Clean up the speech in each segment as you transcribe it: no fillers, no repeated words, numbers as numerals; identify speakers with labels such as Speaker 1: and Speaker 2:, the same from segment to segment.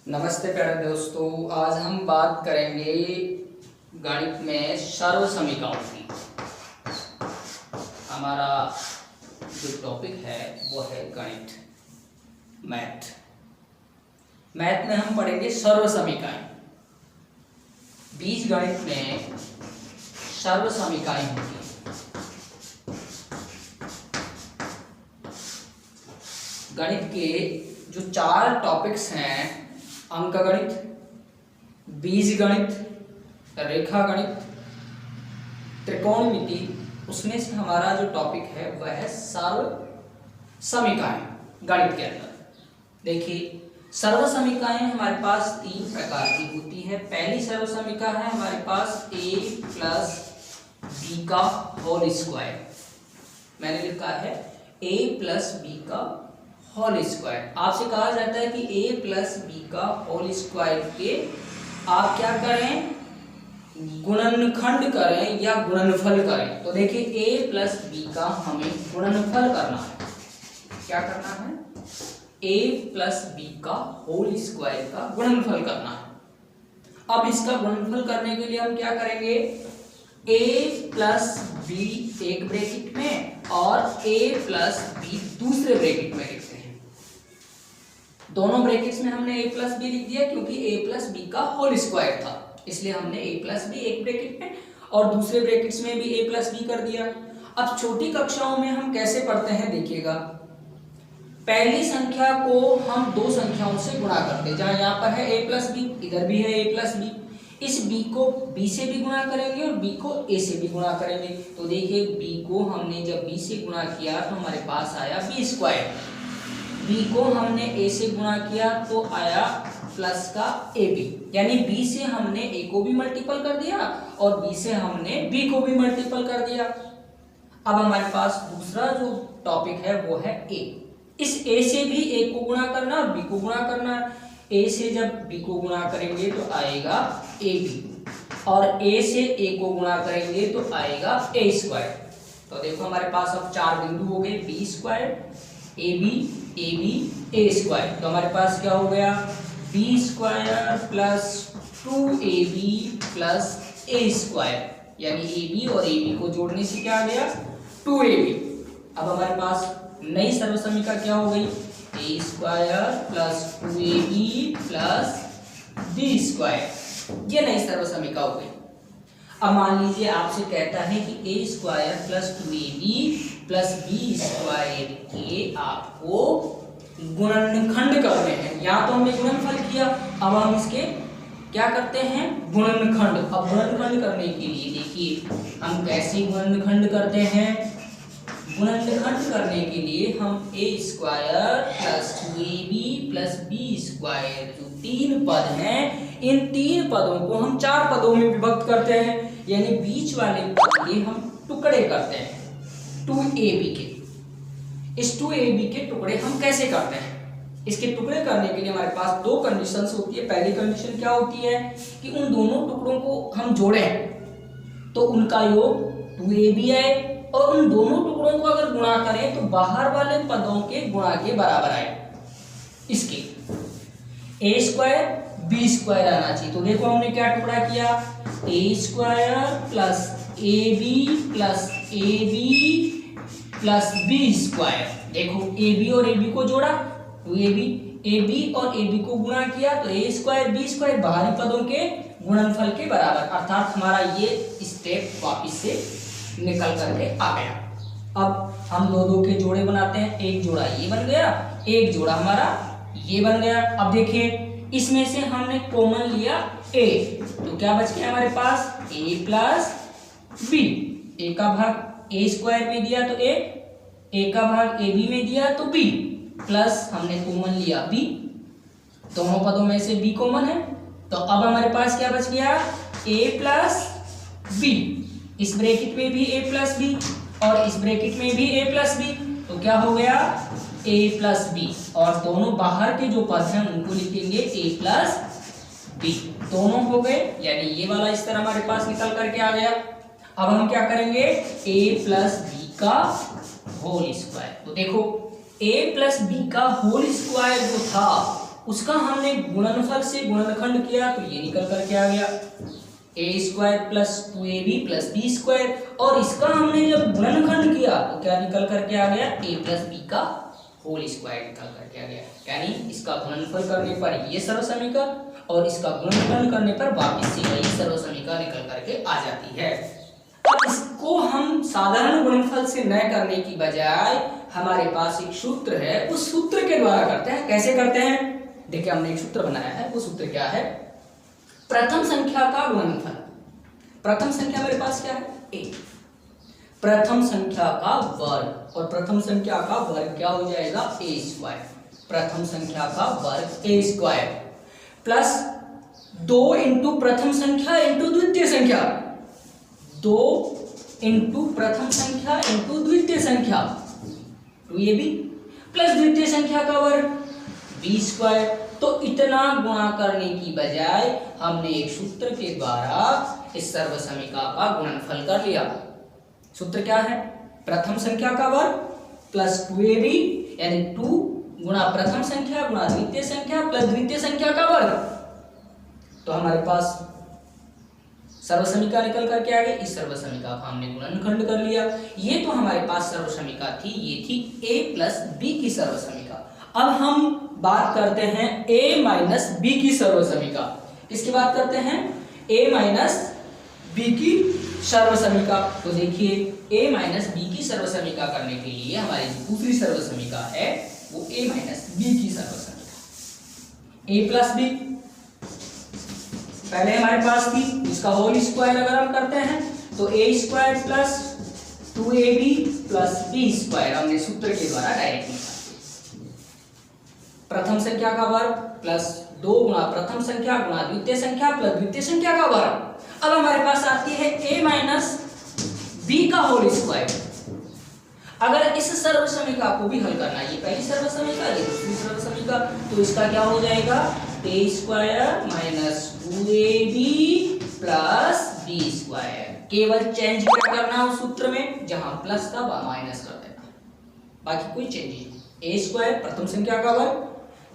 Speaker 1: नमस्ते प्यारे दोस्तों, आज हम बात करेंगे गणित में सर्वसमीकरणों की। हमारा जो टॉपिक है वो है गणित, मैथ में हम पढ़ेंगे सर्वसमीकरण। बीजगणित में सर्वसमीकरण होती है। गणित के जो 4 टॉपिक्स हैं, अंकगणित, बीजगणित, रेखागणित, त्रिकोणमिति, उसमें से हमारा जो टॉपिक है वह है सर्वसमीकरण। गणित के अंदर देखिए, सर्वसमीकरण हमारे पास 3 प्रकार की होती है। पहली सर्वसमीकरण है हमारे पास a प्लस बी का होल स्क्वायर। मैंने लिखा है a प्लस बी का होल स्क्वायर। आपसे कहा जाता है कि a प्लस बी का होल स्क्वायर के आप क्या करें, गुणनखंड करें या गुणनफल करें। तो देखिए a प्लस बी का हमें गुणनफल करना है। क्या करना है? a प्लस बी का होल स्क्वायर का गुणनफल करना है। अब इसका गुणनफल करने के लिए हम क्या करेंगे, a प्लस बी एक ब्रैकेट में और a प्लस बी दूसरे ब्रैकेट में लिखते हैं। दोनों ब्रैकेट्स में हमने a प्लस बी लिख दिया क्योंकि a प्लस बी का होल स्क्वायर था, इसलिए हमने a प्लस बी एक ब्रैकेट में और दूसरे ब्रैकेट्स में भी a प्लस बी कर दिया। अब छोटी कक्षाओं में हम कैसे पढ़ते हैं देखिएगा, पहली संख्या को हम 2 संख्याओं से गुणा करते हैं। जहां यहाँ पर है a प्लस बी, इधर भी है a प्लस बी। इस b को b से भी गुणा करेंगे और b को a से भी गुणा करेंगे। तो देखिए b को हमने जब b से गुणा किया तो हमारे पास आया b स्क्वायर। b को हमने a से गुणा किया तो आया प्लस का ab, यानी b से हमने a को भी मल्टीपल कर दिया और b से हमने b को भी मल्टीपल कर दिया। अब हमारे पास दूसरा जो टॉपिक है वो है a। इस a से भी a को गुणा करना और b को गुणा करना। a से जब b को गुणा करेंगे तो आएगा ab और a से a को गुणा करेंगे तो आएगा a स्क्वायर। तो देखो हमारे पास अब 4 बिंदु हो गए, b square, ab a square. तो हमारे पास क्या हो गया, b square plus 2ab plus a square, यानी ab और ab को जोड़ने से क्या आ गया, 2ab। अब हमारे पास नई सर्वसमीकरण क्या हो गई, a square plus 2ab plus b square. ये नई सर्वसमीकरण हो गई। अब मान लीजिए आपसे कहता है कि a square plus 2ab plus b square के आपको गुणनखंड करने हैं। यहाँ तो हमने गुणनफल किया, अब हम इसके क्या करते हैं, गुणनखंड। अब गुणनखंड करने के लिए देखिए हम कैसे गुणनखंड करते हैं। गुणनखंड करने के लिए हम a square plus 2ab plus b square जो 3 पद हैं, इन 3 पदों को हम 4 पदों में विभक्त करते हैं, यानी बीच वाले पद के हम टुकड़े करते हैं 2ab के। इस 2ab के टुकड़े हम कैसे करते हैं, इसके टुकड़े करने के लिए हमारे पास 2 कंडीशंस होती है। पहली कंडीशन क्या होती है कि उन दोनों टुकड़ों को हम जोड़ें तो उनका योग 2ab आए और उन दोनों टुकड़ों को अगर गुणा करें तो बाहर वाले पदों के गुणा के बराबर आए। इसके a स्क्वायर b स्क्वायर आना चाहिए। तो देखो हमने क्या टुकड़ा किया, a square plus ab plus ab plus b square. देखो ab और ab को जोड़ा, 2ab, ab और ab को गुणा किया तो a स्क्वायर b स्क्वायर बाहरी पदों के गुणनफल के बराबर, अर्थात हमारा ये स्टेप वापिस से निकल करके आ गया। अब हम दो के जोड़े बनाते हैं, एक जोड़ा ये बन गया, एक जोड़ा हमारा ये बन गया। अब देखिए इसमें से हमने कॉमन लिया a, तो क्या बच गया हमारे पास, a प्लस b। a का भाग a स्क्वायर में दिया तो a का भाग ab में दिया तो b, प्लस हमने कॉमन लिया b, दोनों पदों में से b कॉमन है। तो अब हमारे पास क्या बच गया, a प्लस b। इस ब्रैकेट में भी a प्लस बी और इस ब्रैकेट में भी a प्लस बी, तो क्या हो गया, a प्लस बी। और दोनों बाहर के जो पद हैं उनको लिखेंगे a प्लस बी। दोनों हो गए, यानी ये वाला इस तरह हमारे पास निकल करके आ गया। अब हम क्या करेंगे, a प्लस बी का होल स्क्वायर। तो देखो a प्लस बी का होल स्क्वायर जो था उसका हमने गुणनफल से गुणनखंड किया तो ये निकल करके आ गया a² plus 2ab plus b², और इसका हमने जब गुणनखंड किया तो क्या निकल करके आ गया a प्लस b का होल स्क्वायर निकल करके आ गया। यानी इसका गुणनफल करने पर ये सर्वसमीकरण और इसका गुणनखंड करने पर वापस से वही सर्वसमीकरण निकल करके आ जाती है। अब इसको हम साधारण गुणनफल से न करने की बजाय हमारे पास एक सूत्र है, उस सूत्र के द्वारा करते हैं। कैसे करते हैं? देखिए हमने एक सूत्र बनाया है, वो सूत्र क्या है? प्रथम संख्या का गुणनफल। प्रथम संख्या मेरे पास क्या है? a। प्रथम संख्या का वर्ग, और प्रथम संख्या का वर्ग क्या हो जाएगा? a²। प्रथम संख्या का वर्ग a² प्लस 2 इंटू प्रथम संख्या इंटू द्वितीय संख्या, 2 इंटू प्रथम संख्या इंटू द्वितीय संख्या 2ab प्लस द्वितीय संख्या का वर्ग b²। तो इतना गुणा करने की बजाय हमने एक सूत्र के द्वारा इस सर्वसमीकरण का गुणनफल कर लिया। सूत्र क्या है? प्रथम संख्या का वर्ग प्लस 2ab यानी 2 गुणा प्रथम संख्या गुणा द्वितीय संख्या प्लस द्वितीय संख्या का वर्ग। तो हमारे पास सर्वसमीकरण निकल करके आ गई। इस सर्वसमीकरण का हमने गुणनखंड कर लिया। ये तो हमारे पास सर्वसमीकरण थी, ये थी a प्लस b की सर्वसमीकरण। अब हम बात करते हैं a माइनस b की सर्वसमीकरण। किसकी बात करते हैं? a माइनस b की सर्वसमीकरण। तो देखिए a माइनस b की सर्वसमीकरण करने के लिए हमारी दूसरी सर्वसमीकरण है वो a माइनस b की सर्वसमीकरण। a प्लस b पहले हमारे पास थी, इसका होल स्क्वायर अगर हम करते हैं तो a² plus 2ab plus b² हमने सूत्र के द्वारा डायरेक्ट निकाला। प्रथम संख्या का वर्ग प्लस 2 गुणा प्रथम संख्या गुणा द्वितीय संख्या प्लस द्वितीय संख्या का वर्ग। अब हमारे पास आती है a माइनस b का होल स्क्वायर। अगर इस सर्वसमीकरण को भी हल करना है, ये पहली सर्वसमीकरण ये दूसरी सर्वसमीकरण, तो इसका क्या हो जाएगा? a² minus 2ab plus b²। केवल चेंज क्या करना उस सूत्र में, जहां प्लस था वहां माइनस कर देना, बाकी कोई चेंज नहीं। a² प्रथम संख्या का वर्ग,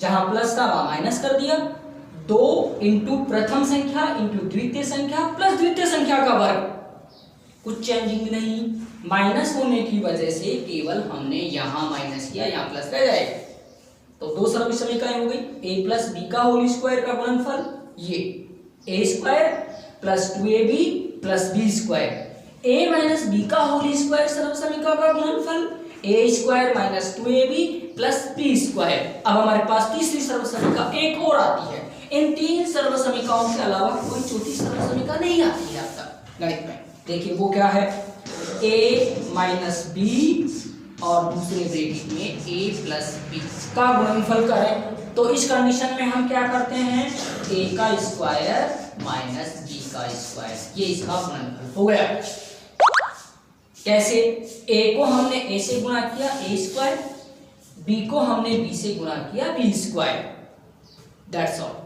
Speaker 1: जहां प्लस था वहां माइनस कर दिया, 2 इंटू प्रथम संख्या इंटू द्वितीय संख्या प्लस द्वितीय संख्या का वर्ग। कुछ चेंजिंग नहीं, माइनस होने की वजह से केवल हमने यहां माइनस किया, यहां प्लस रह जाएगा। तो दो सर्वसमीकरण हो गई, a प्लस b का होल स्क्वायर का गुणनफल ये a² plus 2ab plus b²। a minus b का होल स्क्वायर सर्वसमीकरण का गुणनफल a² minus 2ab plus b²। अब हमारे पास तीसरी सर्वसमीकरण एक और आती है। इन तीन सर्वसमीकरणों के अलावा कोई चौथी सर्वसमीकरण नहीं आती है अब तक गणित में। देखिए वो क्या है? a माइनस b और दूसरे ब्रैकेट में a प्लस b का गुणनफल करें तो इस कंडीशन में हम क्या करते हैं? a का स्क्वायर माइनस b का स्क्वायर, ये इसका गुणनफल हो गया। कैसे? a को हमने a से गुणा किया a², b को हमने b से गुणा किया b²। That's all.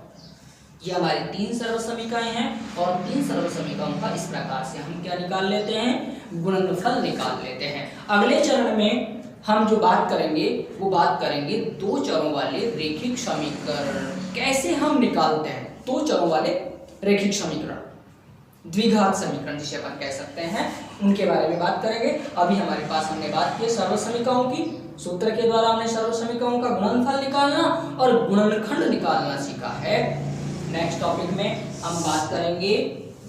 Speaker 1: ये हमारी तीन सर्वसमीकरण हैं और तीन सर्वसमीकरणों का इस प्रकार से हम क्या निकाल लेते हैं? गुणनफल निकाल लेते हैं। अगले चरण में हम जो बात करेंगे वो बात करेंगे दो चरों वाले रेखिक समीकरण कैसे हम निकालते हैं। दो चरों वाले रेखिक समीकरण, द्विघात समीकरण जिसे अपन कह सकते हैं, उनके बारे में बात करेंगे। अभी हमारे पास हमने बात की सर्वसमीकरणों की। सूत्र के द्वारा हमने सर्वसमीकरणों का गुणनफल निकालना और गुणनखंड निकालना सीखा है। नेक्स्ट टॉपिक में हम बात करेंगे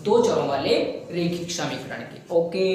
Speaker 1: दो चरों वाले रेखिक समीकरण की। ओके।